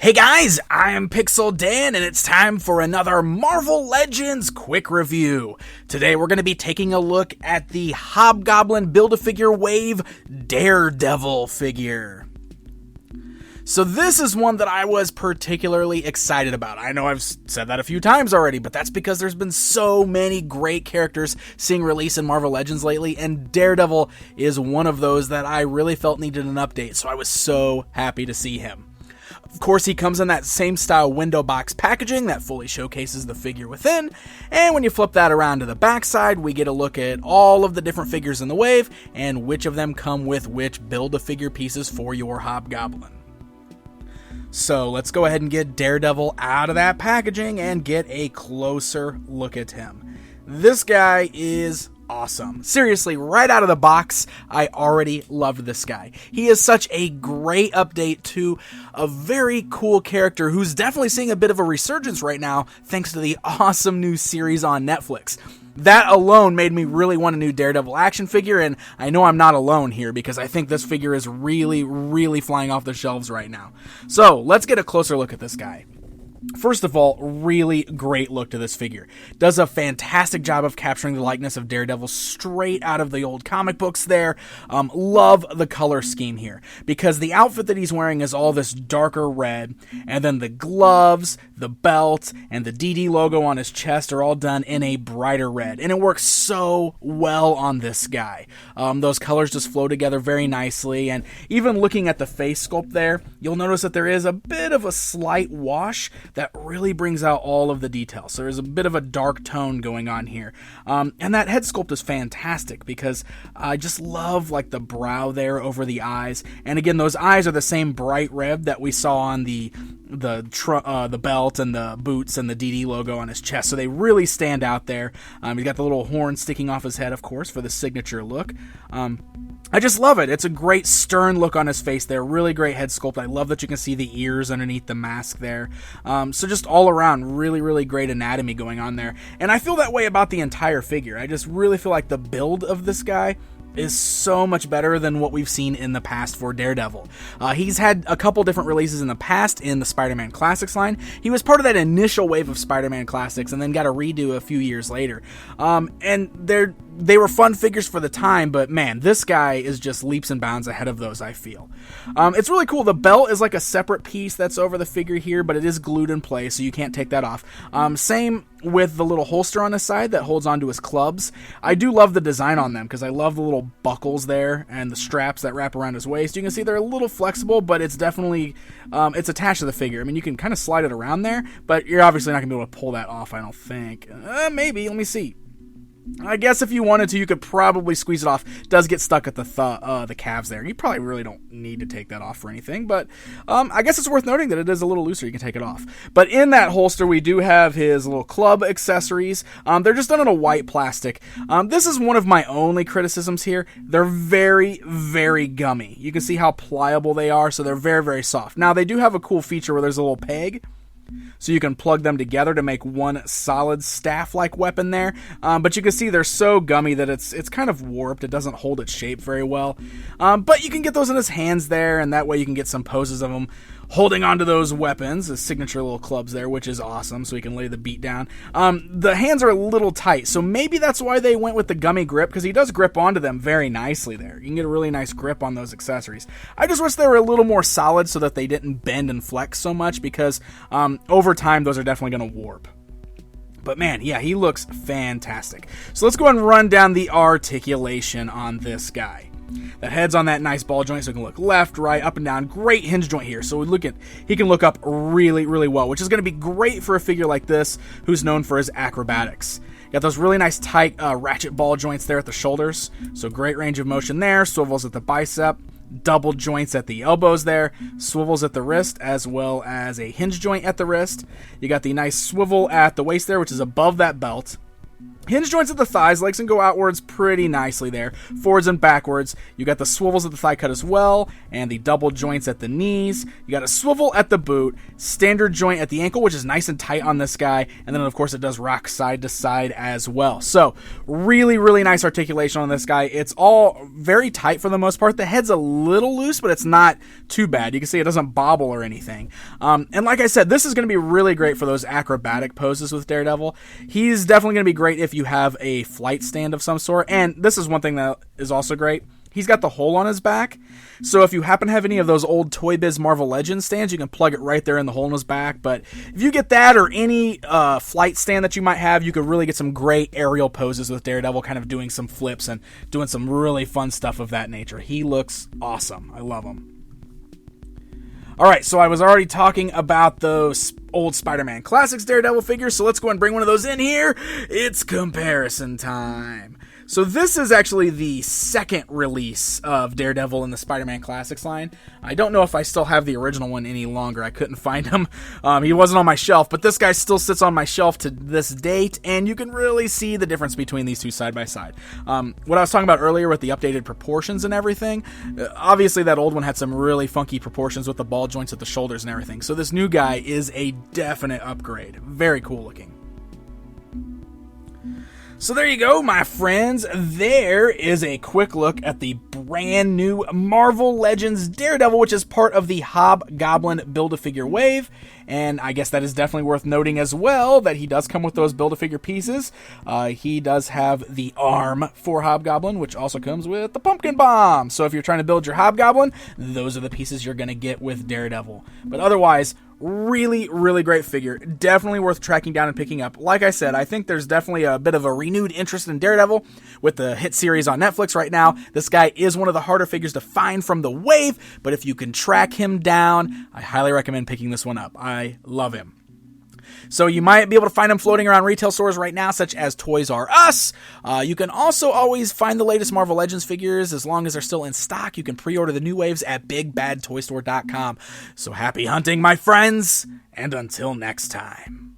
Hey guys, I am Pixel Dan, and it's time for another Marvel Legends quick review. Today we're going to be taking a look at the Hobgoblin Build-A-Figure Wave Daredevil figure. So this is one that I was particularly excited about. I know I've said that a few times already, but that's because there's been so many great characters seeing release in Marvel Legends lately, and Daredevil is one of those that I really felt needed an update, so I was so happy to see him. Of course, he comes in that same style window box packaging that fully showcases the figure within, and when you flip that around to the backside, we get a look at all of the different figures in the wave, and which of them come with which Build-A-Figure pieces for your Hobgoblin. So let's go ahead and get Daredevil out of that packaging and get a closer look at him. This guy is awesome. Seriously, right out of the box, I already loved this guy. He is such a great update to a very cool character who's definitely seeing a bit of a resurgence right now thanks to the awesome new series on Netflix. That alone made me really want a new Daredevil action figure, and I know I'm not alone here because I think this figure is really flying off the shelves right now. So let's get a closer look at this guy. First of all, really great look to this figure. Does a fantastic job of capturing the likeness of Daredevil straight out of the old comic books there. Love the color scheme here, because the outfit that he's wearing is all this darker red, and then the gloves, the belt, and the DD logo on his chest are all done in a brighter red, and it works so well on this guy. Those colors just flow together very nicely, and even looking at the face sculpt there, you'll notice that there is a bit of a slight wash that really brings out all of the details. So there's a bit of a dark tone going on here. And that head sculpt is fantastic because I just love like the brow there over the eyes. And again, those eyes are the same bright red that we saw on the belt and the boots and the DD logo on his chest. So they really stand out there. He's got the little horn sticking off his head, of course, for the signature look. I just love it. It's a great stern look on his face there. Really great head sculpt. I love that you can see the ears underneath the mask there. So just all around, really great anatomy going on there. And I feel that way about the entire figure. I just really feel like the build of this guy is so much better than what we've seen in the past for Daredevil. He's had a couple different releases in the past in the Spider-Man Classics line. He was part of that initial wave of Spider-Man Classics and then got a redo a few years later. And they were fun figures for the time, but man, this guy is just leaps and bounds ahead of those, I feel. It's really cool. The belt is like a separate piece that's over the figure here, but it is glued in place, so you can't take that off. Same with the little holster on the side that holds onto his clubs. I do love the design on them because I love the little buckles there and the straps that wrap around his waist. You can see they're a little flexible, but it's definitely it's attached to the figure. I mean, you can kind of slide it around there, but you're obviously not going to be able to pull that off, I don't think. Maybe. Let me see. I guess if you wanted to, you could probably squeeze it off. It does get stuck at the calves there. You probably really don't need to take that off for anything, but I guess it's worth noting that it is a little looser. You can take it off. But in that holster, we do have his little club accessories. They're just done in a white plastic. This is one of my only criticisms here. They're very gummy. You can see how pliable they are, so they're very soft. Now, they do have a cool feature where there's a little peg, so you can plug them together to make one solid staff-like weapon there. But you can see they're so gummy that it's kind of warped. It doesn't hold its shape very well. But you can get those in his hands there, and that way you can get some poses of him holding onto those weapons, his signature little clubs there, which is awesome, so he can lay the beat down. The hands are a little tight, so maybe that's why they went with the gummy grip, because he does grip onto them very nicely there. You can get a really nice grip on those accessories. I just wish they were a little more solid so that they didn't bend and flex so much, because over time those are definitely going to warp. But man, yeah, he looks fantastic. So let's go ahead and run down the articulation on this guy. That head's on that nice ball joint, so it can look left, right, up and down. Great hinge joint here, so he can look up really well, which is going to be great for a figure like this who's known for his acrobatics. Got those really nice tight ratchet ball joints there at the shoulders, so great range of motion there. Swivels at the bicep, double joints at the elbows there, swivels at the wrist, as well as a hinge joint at the wrist. You got the nice swivel at the waist there, which is above that belt. Hinge joints at the thighs, legs can go outwards pretty nicely there, forwards and backwards. You got the swivels at the thigh cut as well, and the double joints at the knees. You got a swivel at the boot, standard joint at the ankle, which is nice and tight on this guy, and then of course it does rock side to side as well. So really, really nice articulation on this guy. It's all very tight for the most part. The head's a little loose, but it's not too bad. You can see it doesn't bobble or anything. And like I said, this is going to be really great for those acrobatic poses with Daredevil. He's definitely going to be great if you have a flight stand of some sort. And this is one thing that is also great. He's got the hole on his back. So if you happen to have any of those old Toy Biz Marvel Legends stands, you can plug it right there in the hole in his back. But if you get that or any flight stand that you might have, you could really get some great aerial poses with Daredevil, kind of doing some flips and doing some really fun stuff of that nature. He looks awesome. I love him. Alright, so I was already talking about those old Spider-Man Classics Daredevil figures, so let's go and bring one of those in here. It's comparison time. So this is actually the second release of Daredevil in the Spider-Man Classics line. I don't know if I still have the original one any longer. I couldn't find him. He wasn't on my shelf, but this guy still sits on my shelf to this date, and you can really see the difference between these two side by side. What I was talking about earlier with the updated proportions and everything, obviously that old one had some really funky proportions with the ball joints at the shoulders and everything. So this new guy is a definite upgrade. Very cool looking. So there you go, my friends. There is a quick look at the brand new Marvel Legends Daredevil, which is part of the Hobgoblin Build-A-Figure wave. And I guess that is definitely worth noting as well that he does come with those Build-A-Figure pieces. He does have the arm for Hobgoblin, which also comes with the pumpkin bomb. So if you're trying to build your Hobgoblin, those are the pieces you're going to get with Daredevil. But otherwise, really, really great figure. Definitely worth tracking down and picking up. Like I said, I think there's definitely a bit of a renewed interest in Daredevil with the hit series on Netflix right now. This guy is one of the harder figures to find from the wave, but if you can track him down, I highly recommend picking this one up. I love him. So you might be able to find them floating around retail stores right now, such as Toys R Us. You can also always find the latest Marvel Legends figures as long as they're still in stock. You can pre-order the new waves at BigBadToyStore.com. So happy hunting, my friends, and until next time.